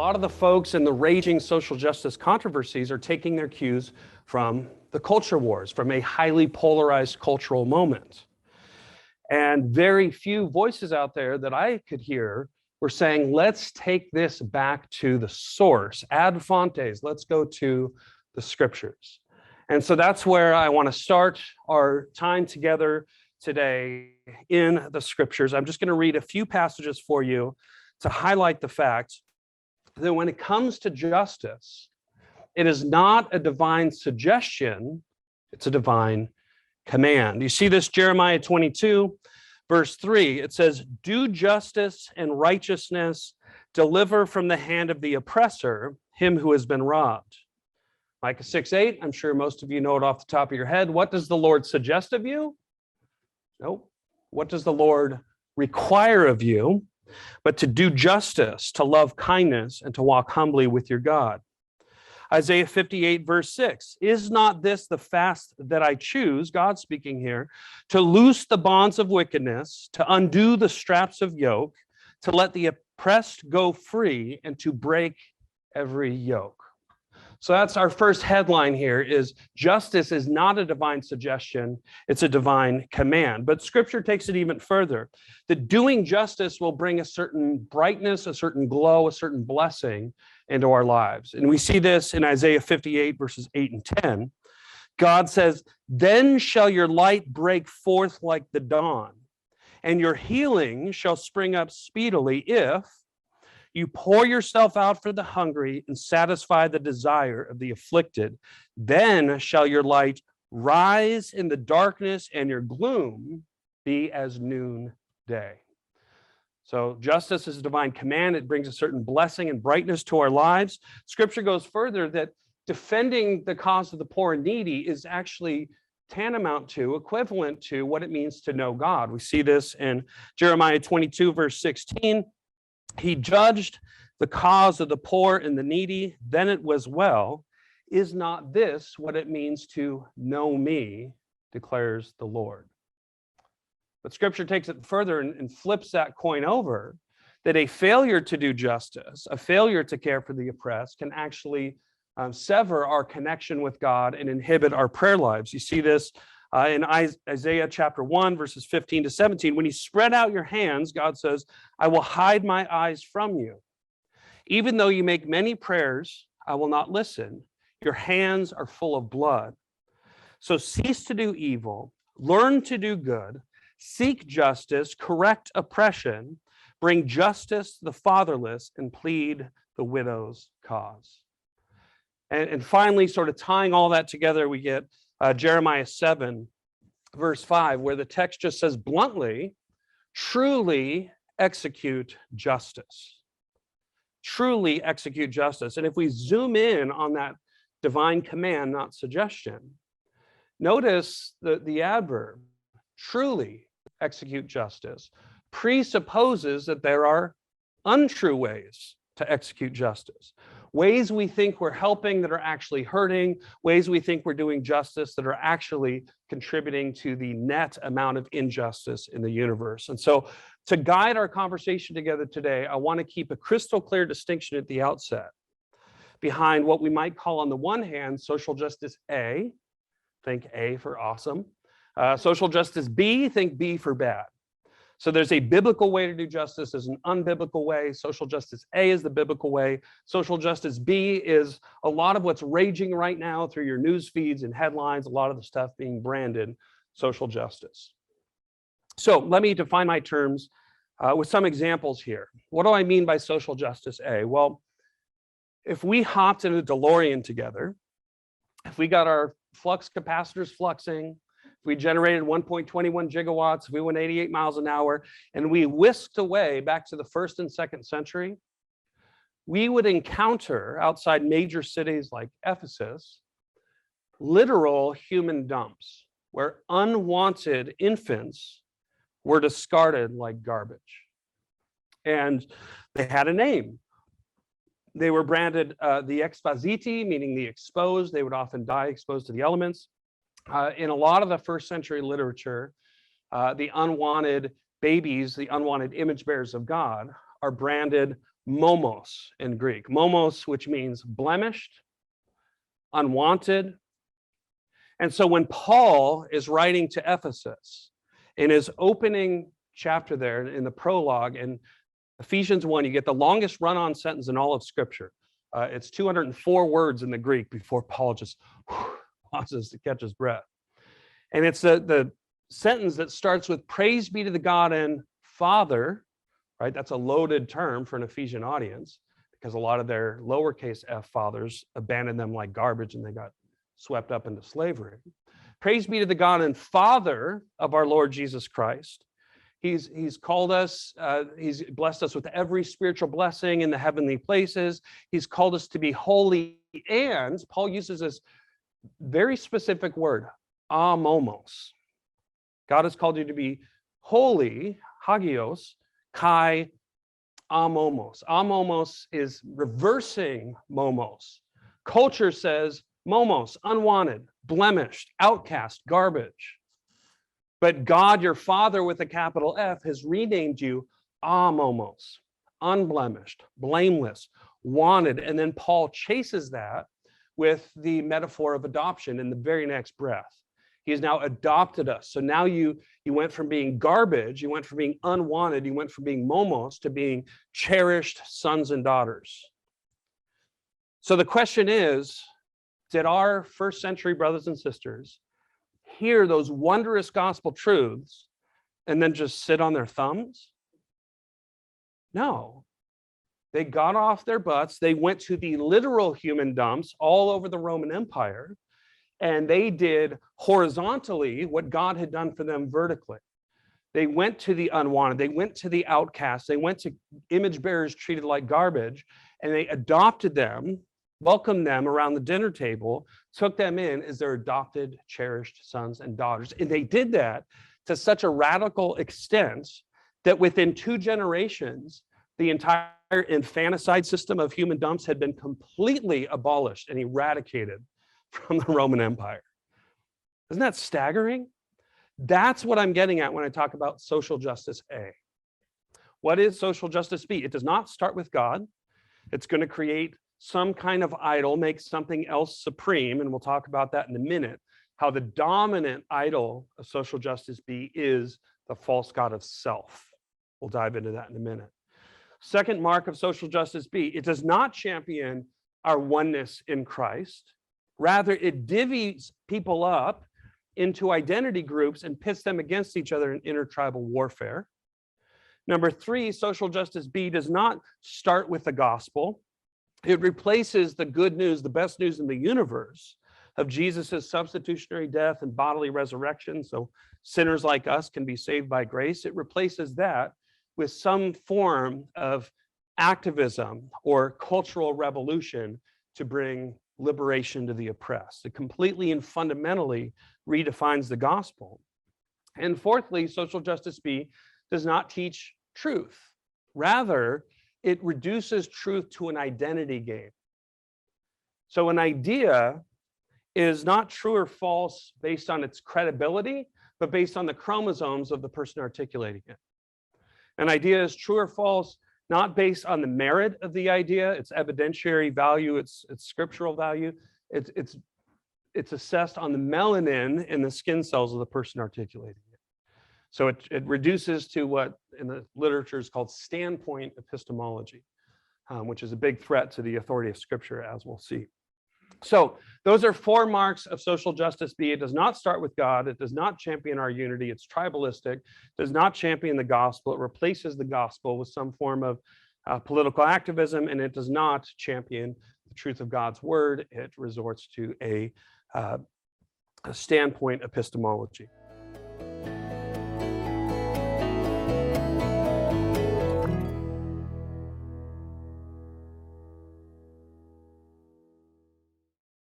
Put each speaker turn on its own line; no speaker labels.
lot of the folks in the raging social justice controversies are taking their cues from the culture wars, from a highly polarized cultural moment. And very few voices out there that I could hear were saying, let's take this back to the source, ad fontes, let's go to the scriptures. And so that's where I want to start our time together today in the scriptures. I'm just going to read a few passages for you to highlight the fact that when it comes to justice, it is not a divine suggestion, it's a divine command. You see this, Jeremiah 22, verse 3. It says, do justice and righteousness, deliver from the hand of the oppressor him who has been robbed. Micah 6:8, I'm sure most of you know it off the top of your head. What does the Lord suggest of you? Nope. What does the Lord require of you? But to do justice, to love kindness, and to walk humbly with your God. Isaiah 58, verse 6, is not this the fast that I choose, God speaking here, to loose the bonds of wickedness, to undo the straps of yoke, to let the oppressed go free, and to break every yoke. So that's our first headline here, is justice is not a divine suggestion, it's a divine command. But scripture takes it even further, that doing justice will bring a certain brightness, a certain glow, a certain blessing into our lives. And we see this in Isaiah 58, verses 8 and 10. God says, then shall your light break forth like the dawn, and your healing shall spring up speedily if you pour yourself out for the hungry and satisfy the desire of the afflicted. Then shall your light rise in the darkness and your gloom be as noonday. So justice is a divine command. It brings a certain blessing and brightness to our lives. Scripture goes further that defending the cause of the poor and needy is actually tantamount to, equivalent to what it means to know God. We see this in Jeremiah 22, verse 16. He judged the cause of the poor and the needy, then it was well. Is not this what it means to know me, declares the Lord? But scripture takes it further and flips that coin over, that a failure to do justice, a failure to care for the oppressed can actually sever our connection with God and inhibit our prayer lives. You see this in Isaiah chapter 1, verses 15 to 17. When you spread out your hands, God says, I will hide my eyes from you. Even though you make many prayers, I will not listen. Your hands are full of blood. So cease to do evil, learn to do good, seek justice, correct oppression, bring justice to the fatherless, and plead the widow's cause. And finally, sort of tying all that together, we get Jeremiah 7, verse 5, where the text just says bluntly, truly execute justice. Truly execute justice. And if we zoom in on that divine command, not suggestion, notice the adverb, truly execute justice, presupposes that there are untrue ways to execute justice. Ways we think we're helping that are actually hurting, ways we think we're doing justice that are actually contributing to the net amount of injustice in the universe. And so to guide our conversation together today, I want to keep a crystal clear distinction at the outset behind what we might call, on the one hand, social justice A, think A for awesome, social justice B, think B for bad. So there's a biblical way to do justice, there's an unbiblical way. Social justice A is the biblical way. Social justice B is a lot of what's raging right now through your news feeds and headlines, a lot of the stuff being branded social justice. So let me define my terms with some examples here. What do I mean by social justice A? Well, if we hopped in a DeLorean together, if we got our flux capacitors fluxing, we generated 1.21 gigawatts, we went 88 miles an hour, and we whisked away back to the 1st and 2nd century, we would encounter outside major cities like Ephesus, literal human dumps where unwanted infants were discarded like garbage. And they had a name. They were branded the expositi, meaning the exposed. They would often die exposed to the elements. In a lot of the 1st century literature, the unwanted babies, the unwanted image bearers of God, are branded momos in Greek. Momos, which means blemished, unwanted. And so when Paul is writing to Ephesus, in his opening chapter there, in the prologue, in Ephesians 1, you get the longest run-on sentence in all of Scripture. It's 204 words in the Greek before Paul just pauses to catch his breath. And it's the sentence that starts with, praise be to the God and Father, right? That's a loaded term for an Ephesian audience, because a lot of their lowercase f fathers abandoned them like garbage and they got swept up into slavery. Praise be to the God and Father of our Lord Jesus Christ. He's called us, he's blessed us with every spiritual blessing in the heavenly places. He's called us to be holy, and Paul uses this very specific word, amomos. God has called you to be holy, hagios, kai amomos. Amomos is reversing momos. Culture says momos, unwanted, blemished, outcast, garbage. But God, your Father with a capital F, has renamed you amomos, unblemished, blameless, wanted. And then Paul chases that with the metaphor of adoption in the very next breath. He has now adopted us. So now you went from being garbage, you went from being unwanted, you went from being momos to being cherished sons and daughters. So the question is, did our first century brothers and sisters hear those wondrous gospel truths and then just sit on their thumbs? No. They got off their butts. They went to the literal human dumps all over the Roman Empire, and they did horizontally what God had done for them vertically. They went to the unwanted. They went to the outcasts. They went to image bearers treated like garbage, and they adopted them, welcomed them around the dinner table, took them in as their adopted, cherished sons and daughters. And they did that to such a radical extent that within 2 generations, the entire infanticide system of human dumps had been completely abolished and eradicated from the Roman Empire. Isn't that staggering? That's what I'm getting at when I talk about social justice A. What is social justice B? It does not start with God. It's going to create some kind of idol, make something else supreme, and we'll talk about that in a minute, how the dominant idol of social justice B is the false god of self. We'll dive into that in a minute. Second mark of social justice B, it does not champion our oneness in Christ. Rather, it divvies people up into identity groups and pits them against each other in intertribal warfare. Number 3, social justice B does not start with the gospel. It replaces the good news, the best news in the universe of Jesus' substitutionary death and bodily resurrection, so sinners like us can be saved by grace. It replaces that with some form of activism or cultural revolution to bring liberation to the oppressed. It completely and fundamentally redefines the gospel. And fourthly, social justice B does not teach truth. Rather, it reduces truth to an identity game. So an idea is not true or false based on its credibility, but based on the chromosomes of the person articulating it. An idea is true or false not based on the merit of the idea, its evidentiary value, its scriptural value. It's assessed on the melanin in the skin cells of the person articulating it. So it reduces to what in the literature is called standpoint epistemology, which is a big threat to the authority of Scripture, as we'll see. So those are 4 marks of social justice B. It does not start with God. It does not champion our unity. It's tribalistic. It does not champion the gospel. It replaces the gospel with some form of political activism, and it does not champion the truth of God's word. It resorts to a standpoint epistemology.